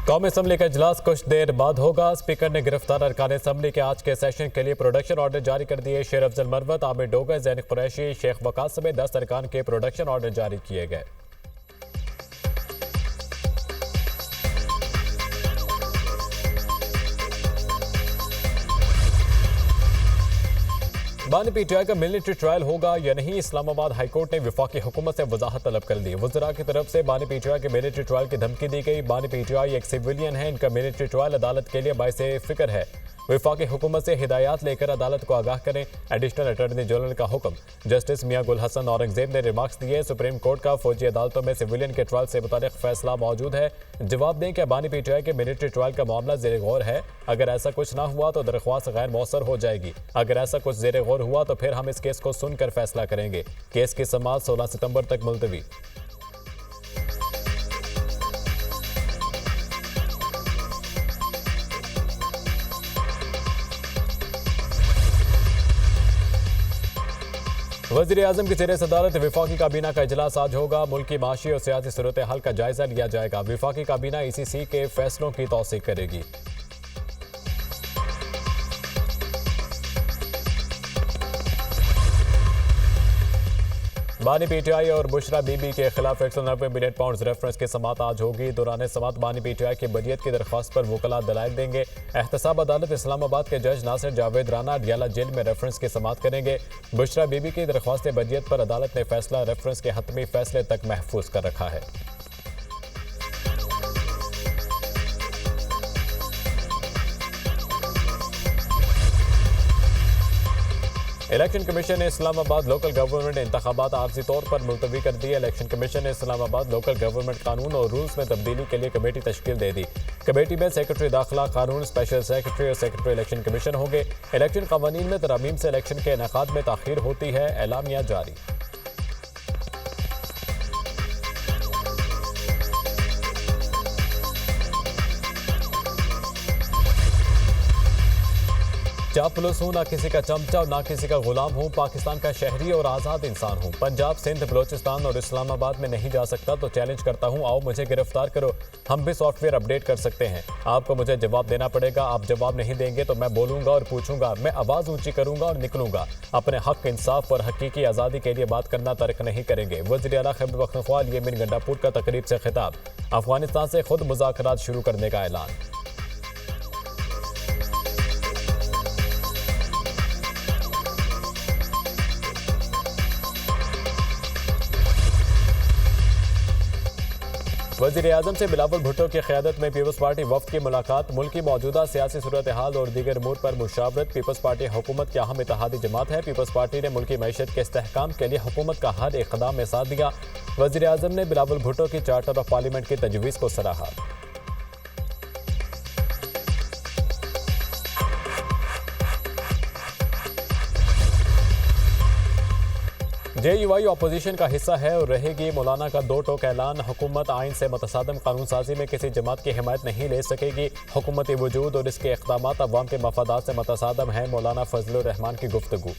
कौमी असम्बली का इजलास कुछ देर बाद होगा। स्पीकर ने गिरफ्तार अरकान असम्बली के आज के सेशन के लिए प्रोडक्शन ऑर्डर जारी कर दिए। शेर अफजल मरवत, आमिर डोगर, ज़ैनिक कुरैशी, शेख वकास समेत 10 अरकान के प्रोडक्शन ऑर्डर जारी किए गए। बानी पीटीआई का मिलिट्री ट्रायल होगा या नहीं, इस्लामाबाद हाईकोर्ट ने वफाकी हुकूमत से वजाहत तलब कर दी। वज़रा की तरफ से बानी पीटीआई के मिलिट्री ट्रायल की धमकी दी गई। बानी पीटीआई एक सिविलियन है, इनका मिलिट्री ट्रायल अदालत के लिए बाइसे फिक्र है। वफाकी हुकूमत से हिदायत लेकर अदालत को आगाह करें। एडिशनल अटॉर्नी जनरल का हुक्म। जस्टिस मियां गुल हसन औरंगजेब ने रिमार्क्स दिए। सुप्रीम कोर्ट का फौजी अदालतों में सिविलियन के ट्रायल से मुतालिक फैसला मौजूद है। जवाब दें कि बानी पीटीआई के मिलिट्री ट्रायल का मामला ज़ेर गौर है। अगर ऐसा कुछ ना हुआ तो दरख्वास्त गैर मौसर हो जाएगी। अगर ऐसा कुछ ज़ेर गौर हुआ तो फिर हम इस केस को सुनकर फैसला करेंगे। केस की समाअत 16 सितंबर तक मुलतवी। वज़ीर आज़म की ज़ेर सदारत वफाकी काबीना का इजलास आज होगा। मुल्की माशी और सियासी सूरत हाल का जायजा लिया जाएगा। वफाकी काबीना ईसीसी के फैसलों की तौसीक करेगी। बानी पीटीआई और बुशरा बीबी के खिलाफ 190 मिलियन पाउंड रेफरेंस की समाअत आज होगी। दौरान समाअत बानी पीटीआई की बरियत की दरख्वास्त पर वकला दलाइल देंगे। एहतसाब अदालत इस्लामाबाद के जज नासिर जावेद राना अडियाला जेल में रेफरेंस की समाअत करेंगे। बुशरा बीबी की दरख्वास्त बरियत पर अदालत ने फैसला रेफरेंस के हतमी फैसले तक महफूज कर रखा है। इलेक्शन कमीशन ने इस्लामाबाद लोकल गवर्नमेंट इंतखाबात आर्जी तौर पर मुलतवी कर दिए। इलेक्शन कमीशन ने इस्लामाबाद लोकल गवर्नमेंट कानून और रूल्स में तब्दीली के लिए कमेटी तश्कील दे दी। कमेटी में सेक्रेटरी दाखिला कानून, स्पेशल सेक्रेटरी और सेक्रेटरी इलेक्शन कमीशन होंगे। इलेक्शन कवानीन में तरमीम से इलेक्शन के इनेकाद में ताखीर होती है। एलामिया जारी। चापलूस हूँ, ना किसी का चमचा और ना किसी का गुलाम हूँ। पाकिस्तान का शहरी और आज़ाद इंसान हूँ। पंजाब, सिंध, बलोचिस्तान और इस्लामाबाद में नहीं जा सकता तो चैलेंज करता हूँ, आओ मुझे गिरफ्तार करो। हम भी सॉफ्टवेयर अपडेट कर सकते हैं। आपको मुझे जवाब देना पड़ेगा। आप जवाब नहीं देंगे तो मैं बोलूँगा और पूछूंगा। मैं आवाज़ ऊँची करूँगा और निकलूँगा। अपने हक, इंसाफ और हकीकी आज़ादी के लिए बात करना तर्क नहीं करेंगे। वज़ीर आला खैबर पख्तूनख्वा यमीन गंडापुर का तकरीब से खिताब। अफगानिस्तान से खुद मुज़ाकरात शुरू करने का ऐलान। वज़ीर आज़म से बिलावल भुट्टो की क़यादत में पीपल्स पार्टी वफ़द की मुलाकात। मुल्क की मौजूदा सियासी सूरत हाल और दीगर अमूर पर मुशावरत। पीपल्स पार्टी हुकूमत की अहम इत्तेहादी जमात है। पीपल्स पार्टी ने मुल्की मईशत के इस्तेहकाम के लिए हुकूमत का हर इक़दाम में साथ दिया। वज़ीर आज़म ने बिलावल भुट्टो की चार्टर ऑफ पार्लियामेंट की तजवीज़ को सराहा। JUI अपोजिशन का हिस्सा है और रहेगी। मौलाना का दो टोक ऐलान। हुकूमत आइन से मुतसादम कानून साजी में किसी जमात की हिमायत नहीं ले सकेगी। हुकूमती वजूद और इसके इक़दामात अवाम के मफादात से मुतसादम है। मौलाना फजलुर रहमान की गुफ्तगू।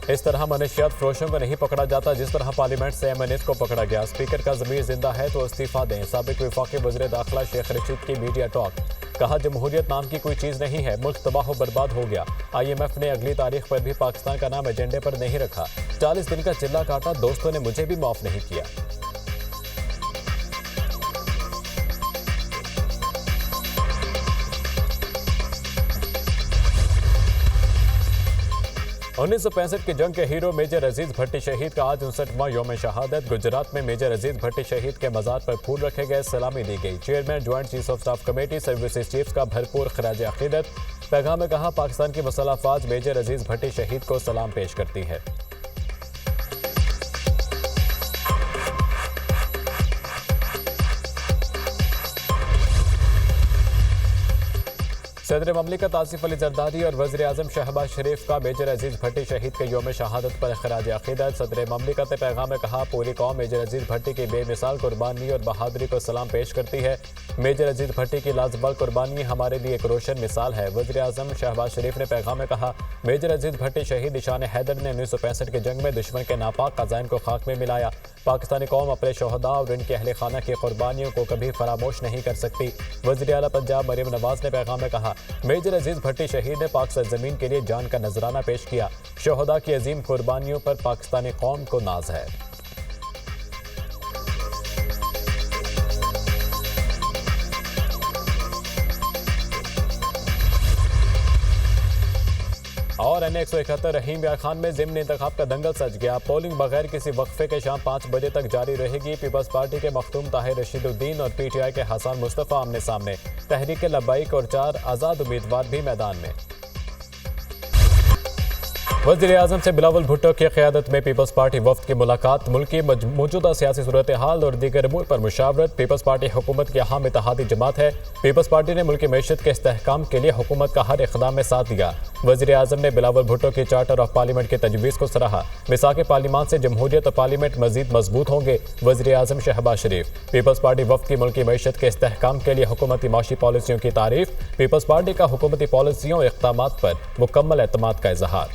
इस तरह मनशियात फरोशों को नहीं पकड़ा जाता जिस तरह पार्लियामेंट से MNAs को पकड़ा गया। स्पीकर का ज़मीर जिंदा है तो इस्तीफा दें। साबिक वफाकी वज़ीर दाखिला शेख रशीद की मीडिया टॉक। कहा, जमहूरियत नाम की कोई चीज़ नहीं है, मुल्क तबाह बर्बाद हो गया। IMF ने अगली तारीख पर भी पाकिस्तान का नाम एजेंडे पर नहीं रखा। 40 दिन का चिल्ला काटा, दोस्तों ने मुझे भी माफ़ नहीं किया। उन्नीस सौ 65 की जंग के हीरो मेजर अजीज भट्टी शहीद का आज 59वां यौम शहादत। गुजरात में मेजर अजीज भट्टी शहीद के मज़ार पर फूल रखे गए, सलामी दी गई। Chairman joint chief of staff committee services chiefs का भरपूर खराज अकीदत। पैगाम में कहा, पाकिस्तान की मसल्ह अफवाज मेजर अजीज भट्टी शहीद को सलाम पेश करती है। सदर ममलिकत आसिफ अली जरदारी और वज़ीर आज़म शहबाज शरीफ का मेजर अजीज़ भट्टी शहीद के यौम शहादत पर खराज अक़ीदत। सदर ममलिकत ने पैगाम में कहा, पूरी कौम मेजर अजीज़ भट्टी की बेमिसाल कुर्बानी और बहादुरी को सलाम पेश करती है। मेजर अजीज़ भट्टी की लाजवाब कुर्बानी हमारे लिए एक रोशन मिसाल है। वज़ीर आज़म शहबाज शरीफ ने पैगाम में कहा, मेजर अजीज़ भट्टी शहीद ईशान हैदर ने 1965 की जंग में दुश्मन के नापाक क़ज़ाइन को खाक में मिलाया। पाकिस्तानी कौम अपने शोहदा और इनके अहले खाना की कुर्बानियों को कभी फरामोश नहीं कर सकती। वज़ीर आला पंजाब मरीम नवाज ने पैगाम में कहा, मेजर अजीज़ भट्टी शहीद ने पाक सरज़मीन के लिए जान का नजराना पेश किया। शोहदा की अजीम कुर्बानियों पर पाकिस्तानी कौम को नाज है। और NA-171 रहीम यार खान में ज़िमनी इंतखाब का दंगल सज गया। पोलिंग बगैर किसी वक्फे के शाम 5 बजे तक जारी रहेगी। पीपल्स पार्टी के मखदूम ताहिर रशीदुद्दीन और PTI के हसन मुस्तफ़ा आमने सामने। तहरीक लब्बाइक और 4 आज़ाद उम्मीदवार भी मैदान में। वज़ीर आज़म से बिलावल भुट्टो की क़यादत में पीपल्स पार्टी वफ़द की मुलाकात। मुल्क की मौजूदा सियासी सूरत हाल और दीगर अमूर पर मुशावरत। पीपल्स पार्टी हुकूमत की अहम इत्तेहादी जमात है। पीपल्स पार्टी ने मुल्क की मैशत के इस्तेहकाम के लिए हुकूमत का हर इक़दाम में साथ दिया। वज़ीर आज़म ने बिलावल भुट्टो की चार्टर ऑफ पार्लियामेंट की तजवीज़ को सराहा। मिसाक़ पार्लियामान से जमहूरियत और पार्लियामेंट मज़ीद मजबूत होंगे। वज़ीर आज़म शहबाज शरीफ। पीपल्स पार्टी वफ़द की मुल्क की मैशत के इस्तेहकाम के लिए हुकूमती माशी पॉलिसियों की तारीफ। पीपल्स पार्टी का हुकूमती पॉलिसियों और इक़दामात पर मुकम्मल एतमाद का इजहार।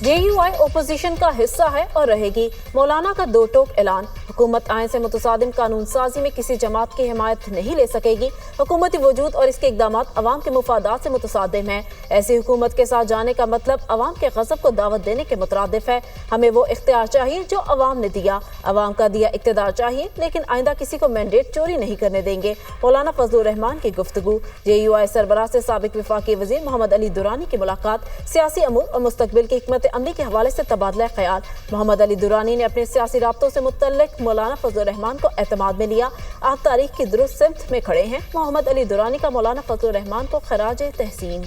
JUI ओपोजिशन का हिस्सा है और रहेगी। मौलाना का दो टोक ऐलान। हुकूमत आइन से मुतसादिम कानून साजी में किसी जमात की हिमायत नहीं ले सकेगी। हुकूमती वजूद और इसके इक़दामात अवाम के मुफादात से मुतसादिम है। ऐसी हुकूमत के साथ जाने का मतलब अवाम के गज़ब को दावत देने के मुतरादिफ है। हमें वो इख्तियार चाहिए जो अवाम ने दिया। अवाम का दिया इक़्तिदार चाहिए, लेकिन आइंदा किसी को मैंडेट चोरी नहीं करने देंगे। मौलाना फजलुर रहमान की गुफ्तगू। JUI सरबराह से साबिक वफाकी वज़ीर मोहम्मद अली दुरानी की मुलाकात। सियासी अमूर और मुस्तकबिल की हिकमत अमली के हवाले से तबादला ख्याल। मोहम्मद अली दुरानी ने अपने सियासी राब्तों से मुतल्लिक मौलाना फजलुर रहमान को एतमाद में लिया। आप तारीख की दुरुस्त सिमत में खड़े हैं। मोहम्मद अली दुरानी का मौलाना फजलुर रहमान को खराज तहसीन।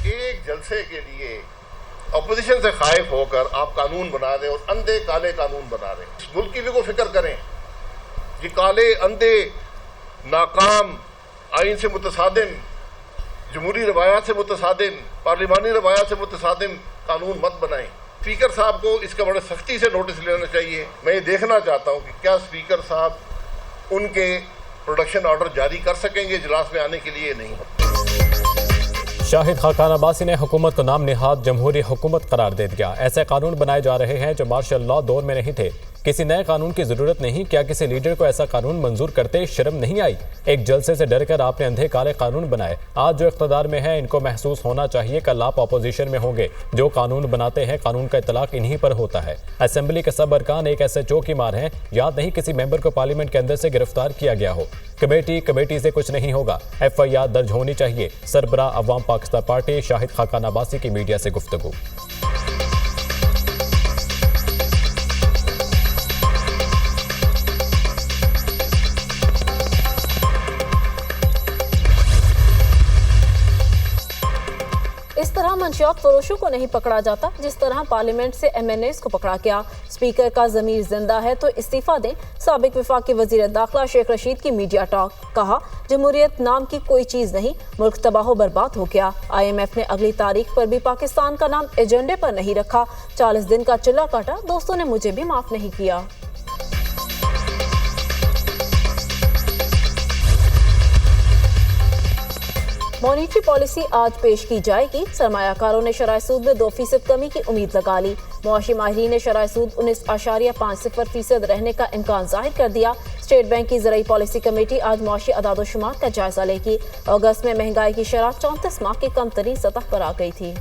एक जलसे के लिए अपोजिशन से खाइफ होकर आप कानून बना रहे और अंधे काले कानून बना रहे। इस मुल्क की भी को फिक्र करें। ये काले अंधे नाकाम आइन से मुतसादिम, जमहूरी रवायात से मुतसादिम, पार्लिमानी रवायात से मुतसादिम कानून मत बनाएं। स्पीकर साहब को इसका बड़े सख्ती से नोटिस लेना चाहिए। मैं ये देखना चाहता हूँ कि क्या स्पीकर साहब उनके प्रोडक्शन ऑर्डर जारी कर सकेंगे इजलास में आने के लिए। नहीं। शाहिद खाकान अब्बासी ने हुकूमत को नाम निहाद जमहूरी हुकूमत करार दे दिया। ऐसे कानून बनाए जा रहे हैं जो मार्शल लॉ दौर में नहीं थे। किसी नए कानून की जरूरत नहीं। क्या किसी लीडर को ऐसा कानून मंजूर करते शर्म नहीं आई? एक जलसे से डरकर आपने अंधे काले कानून बनाए। आज जो इख्तदार में है इनको महसूस होना चाहिए कल आप अपोजिशन में होंगे। जो कानून बनाते हैं कानून का इतलाक इन्हीं पर होता है। असेंबली के सब अरकान एक SHO की मार हैं। याद नहीं किसी मेंबर को पार्लियामेंट के अंदर से गिरफ्तार किया गया हो। कमेटी से कुछ नहीं होगा। FIR दर्ज होनी चाहिए। सरबराह अवाम पाकिस्तान पार्टी शाहिद खाकान अब्बासी की मीडिया से गुफ्तगू। इस तरह मंशियात फरोशों को नहीं पकड़ा जाता जिस तरह पार्लियामेंट से MNAs को पकड़ा गया। स्पीकर का ज़मीर जिंदा है तो इस्तीफा दें। साबिक वफाकी वज़ीर दाखिला शेख रशीद की मीडिया टॉक। कहा, जमहूरियत नाम की कोई चीज़ नहीं, मुल्क तबाह बर्बाद हो गया। IMF ने अगली तारीख पर भी पाकिस्तान का नाम एजेंडे पर नहीं रखा। 40 दिन का चिल्ला काटा, दोस्तों ने मुझे भी माफ़ नहीं किया। मॉनिटरी पॉलिसी आज पेश की जाएगी। सरमायाकारों ने शरह सूद में 2% कमी की उम्मीद लगा ली। मुआशी माहिरीन ने शरह सूद 19.50% रहने का इम्कान जाहिर कर दिया। स्टेट बैंक की ज़राई पॉलिसी कमेटी आज मुआशी अदाद-ओ-शुमार का जायजा लेगी। अगस्त में महंगाई की शरह 34 माह की कम तरीन सतह पर आ गई थी।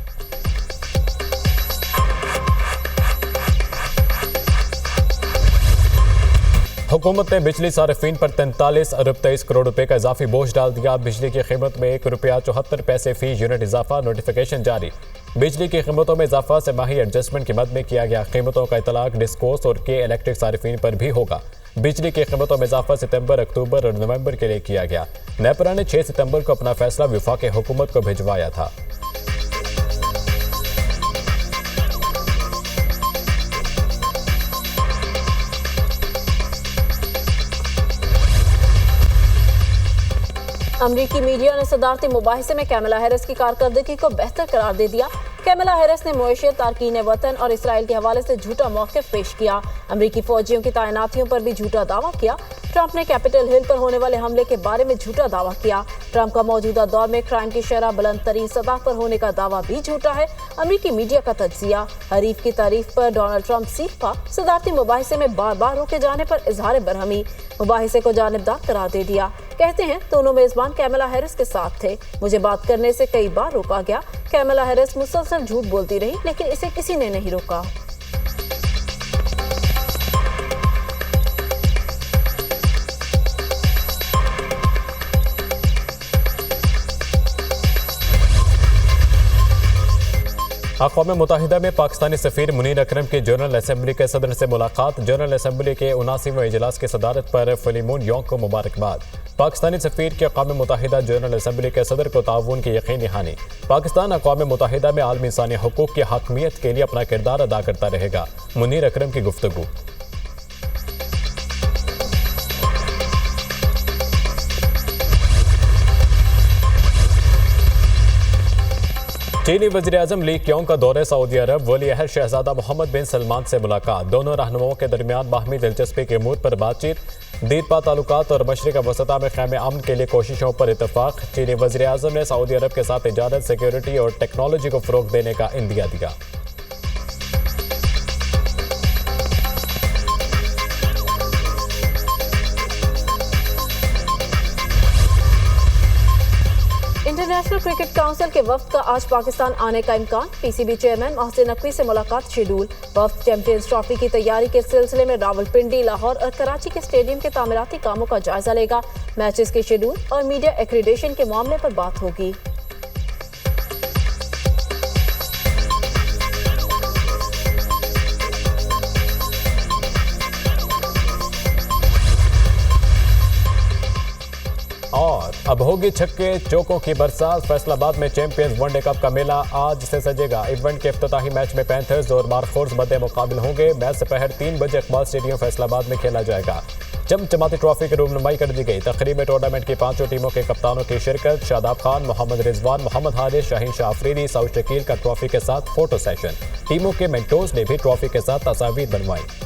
हुकूमत ने बिजली सार्फिन पर 43 अरब 23 करोड़ रुपए का इजाफी बोझ डाल दिया। बिजली की कीमत में ₹1.74 फी यूनिट इजाफा। नोटिफिकेशन जारी। बिजली की कीमतों में इजाफा से माही एडजस्टमेंट की मद में किया गया। कीमतों का इतलाक डिस्कोस और के इलेक्ट्रिक सार्फिन पर भी होगा। बिजली की कीमतों में इजाफा सितंबर, अक्टूबर और नवंबर के लिए किया गया। नेपरा ने 6 सितंबर को अपना फैसला वफाकी हुकूमत को भिजवाया था। अमरीकी मीडिया ने सदारती मुबाहिसे में कैमला हैरिस की कारकर्दगी को बेहतर करार दे दिया। कैमला हैरिस ने मुआशियत, तारकीन वतन और इसराइल के हवाले से झूठा मौक़िफ़ पेश किया। अमरीकी फौजियों की तैनातियों पर भी झूठा दावा किया। ट्रंप ने कैपिटल हिल पर होने वाले हमले के बारे में झूठा दावा किया। ट्रंप का मौजूदा दौर में क्राइम की शरह बुलंद तरीन सतह पर होने का दावा भी झूठा है। अमरीकी मीडिया का तज्जिया, हरीफ की तारीफ पर डोनाल्ड ट्रंप सीख पा, सदारती मुबाहिसे में बार बार रोके जाने पर इजहार बरहमी, मुबाहिसे को जानिबदार करार दे दिया। कहते हैं दोनों मेजबान कैमला हैरिस के साथ थे। मुझे बात करने से कई बार रोका गया। कैमला हैरिस मुसलसल झूठ बोलती रही, लेकिन इसे किसी ने नहीं रोका। अक़वाम मुत्तहिदा में पाकिस्तानी सफ़ीर मुनीर अकरम की जनरल असम्बली के सदर से मुलाकात। जनरल असम्बली के 79वें इजलास की सदारत पर फलीमून योंग को मुबारकबाद। पाकिस्तानी सफ़ीर की अक़वाम मुत्तहिदा जनरल असम्बली के सदर को ताउन की यकीनी दहानी। पाकिस्तान अक़वाम मुत्तहिदा में आलमी इंसानी हकूक़ की हकमियत के लिए अपना किरदार अदा करता रहेगा। मुनीर अकरम की गुफ्तगू। चीनी वज़ीर-ए-आज़म ली क्योंग का दौरे सऊदी अरब। वली अहद शहजादा मोहम्मद बिन सलमान से मुलाकात। दोनों रहनुमाओं के दरमियान बाहमी दिलचस्पी के अमूर पर बातचीत। दीरपा ताल्लुकात और मशरिक़ वसता में क़याम अमन के लिए कोशिशों पर इत्तफ़ाक़। चीनी वज़ीर-ए-आज़म ने सऊदी अरब के साथ तिजारत, सिक्योरिटी और टेक्नोलॉजी को फ़रोग़ देने का इंदिया दिया। इंटरनेशनल क्रिकेट काउंसिल के वफ्द का आज पाकिस्तान आने का इम्कान। पीसीबी चेयरमैन मोहसिन नकवी से मुलाकात शेड्यूल। वफ्द चैंपियंस ट्रॉफी की तैयारी के सिलसिले में रावलपिंडी, लाहौर और कराची के स्टेडियम के तामीराती कामों का जायजा लेगा। मैचेस के शेड्यूल और मीडिया एक्रीडेशन के मामले पर बात होगी। और अब होगी छक्के चौकों की बरसात। फैसलाबाद में चैंपियंस वनडे कप का मेला आज से सजेगा। इवेंट के इफ्तिताही मैच में पैंथर्स और मारफोर्स मद्दे मुकाबिल होंगे। मैच दोपहर 3 बजे इकबाल स्टेडियम फैसलाबाद में खेला जाएगा। चमचमाती ट्रॉफी की रूनुमाई कर दी गई। तकरीब में टूर्नामेंट की 5 टीमों के कप्तानों की शिरकत। शादाब खान, मोहम्मद रिजवान, मोहम्मद हारिस, शाहीन शाह अफरीदी, सऊद शकील का ट्रॉफी के साथ फोटो सेशन। टीमों के मेंटोर्स ने भी ट्रॉफी के साथ तस्वीर बनवाई।